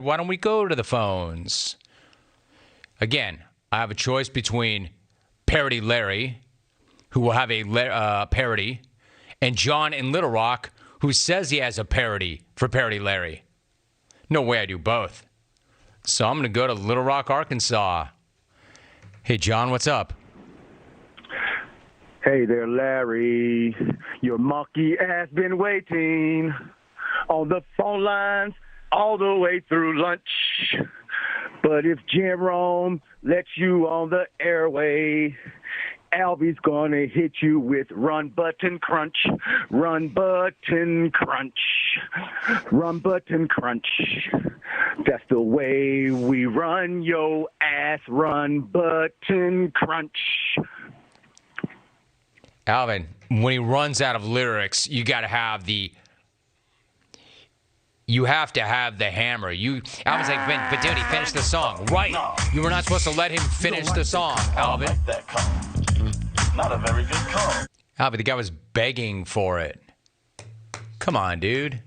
Why don't we go to the phones? Again, I have a choice between Parody Larry, who will have a parody, and John in Little Rock, who says he has a parody for Parody Larry. No way I do both. So I'm going to go to Little Rock, Arkansas. Hey, John, what's up? Hey there, Larry. Your monkey has been waiting on the phone lines all the way through lunch. But if Jerome lets you on the airway, Albie's gonna hit you with run button crunch, run button crunch, run button crunch. That's the way we run yo ass, run button crunch. Alvin, when he runs out of lyrics, you got to have the. You have to have the hammer. Alvin's like, but dude, he finished the song. Right. You were not supposed to let him finish the song, Alvin. Like that come. Not a very good come. Alvin, the guy was begging for it. Come on, dude.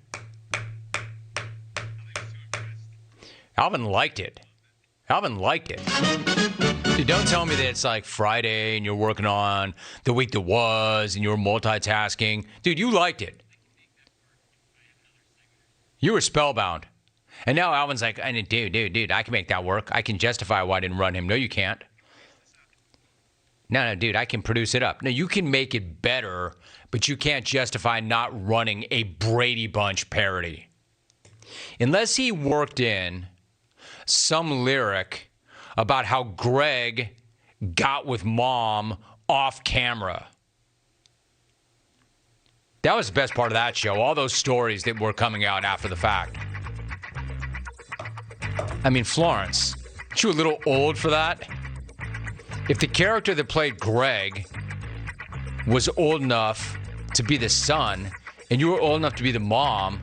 Alvin liked it. Alvin liked it. Dude, don't tell me that it's like Friday and you're working on the week that was and you're multitasking. Dude, you liked it. You were spellbound. And now Alvin's like, dude, I can make that work. I can justify why I didn't run him. No, you can't. No, dude, I can produce it up. No, you can make it better, but you can't justify not running a Brady Bunch parody. Unless he worked in some lyric about how Greg got with mom off camera. That was the best part of that show, all those stories that were coming out after the fact. I mean, Florence, aren't you a little old for that? If the character that played Greg was old enough to be the son, and you were old enough to be the mom,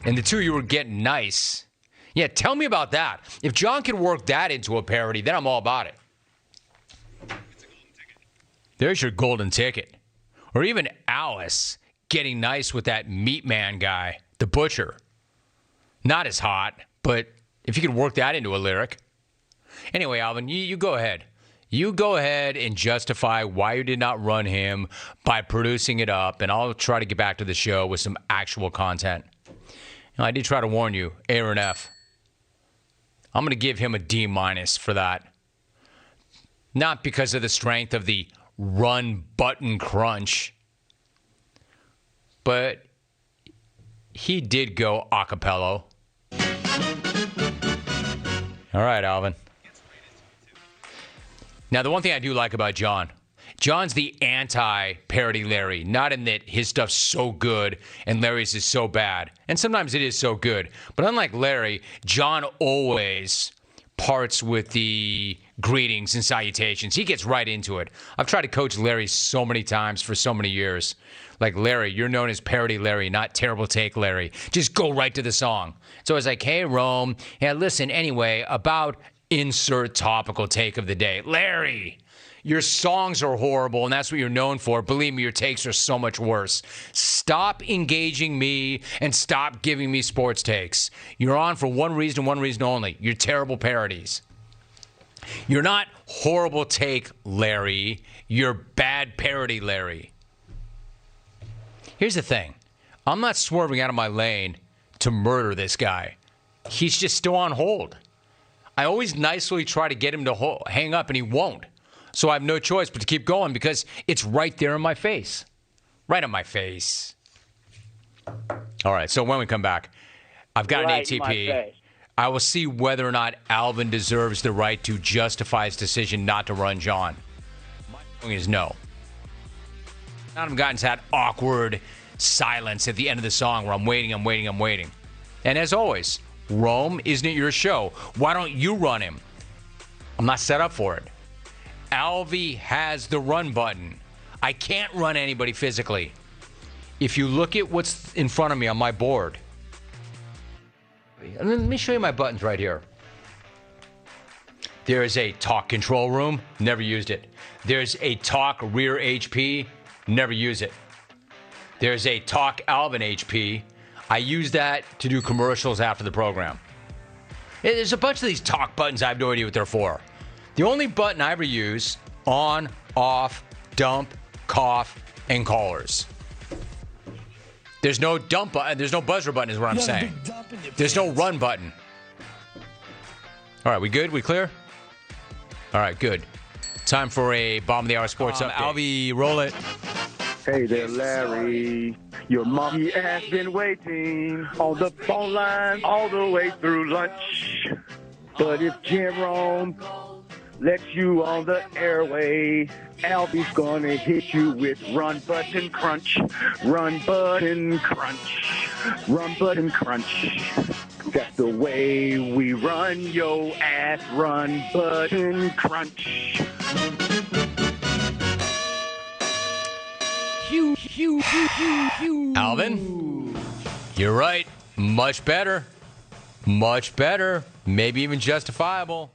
and the two of you were getting nice, yeah, tell me about that. If John can work that into a parody, then I'm all about it. There's your golden ticket. Or even Alice getting nice with that meat man guy, the butcher. Not as hot, but if you could work that into a lyric. Anyway, Alvin, you go ahead. You go ahead and justify why you did not run him by producing it up, and I'll try to get back to the show with some actual content. Now, I did try to warn you, A or an F. I'm going to give him a D- for that. Not because of the strength of the run button crunch, but he did go a cappella. All right, Alvin. Now, the one thing I do like about John's the anti-Parody Larry, not in that his stuff's so good and Larry's is so bad. And sometimes it is so good. But unlike Larry, John always parts with the greetings and salutations. He gets right into it. I've tried to coach Larry so many times for so many years. Like, Larry, you're known as Parody Larry, not Terrible Take Larry. Just go right to the song. So I was like, hey, Rome, yeah, listen, anyway, about insert topical take of the day. Larry, your songs are horrible, and that's what you're known for. Believe me, your takes are so much worse. Stop engaging me and stop giving me sports takes. You're on for one reason only. You're terrible parodies. You're not horrible take Larry. You're bad parody Larry. Here's the thing. I'm not swerving out of my lane to murder this guy. He's just still on hold. I always nicely try to get him to hang up, and he won't. So I have no choice but to keep going because it's right there in my face. Right in my face. All right, so when we come back, I've got an ATP. I will see whether or not Alvin deserves the right to justify his decision not to run John. My point is no. None of them gotten to that awkward silence at the end of the song where I'm waiting. And as always, Rome, isn't it your show? Why don't you run him? I'm not set up for it. Alvy has the run button. I can't run anybody physically. If you look at what's in front of me on my board, let me show you my buttons right here. There is a talk control room, never used it. There's a talk rear HP, never use it. There's a talk Alvin HP. I use that to do commercials after the program. There's a bunch of these talk buttons. I have no idea what they're for. The only button I ever use: on, off, dump, cough, and callers. There's no dump button. There's no buzzer button is what I'm saying. There's no run button. All right, we good? We clear? All right, good. Time for a Bomb of the Hour Sports Update. Albie, roll it. Hey there, Larry. Your monkey ass been waiting on the phone line all the way through lunch. But if Jerome lets you on the airway, Albie's gonna hit you with run button crunch, run button crunch, run button crunch. That's the way we run yo ass, run button crunch. Alvin, you're right. Much better. Much better. Maybe even justifiable.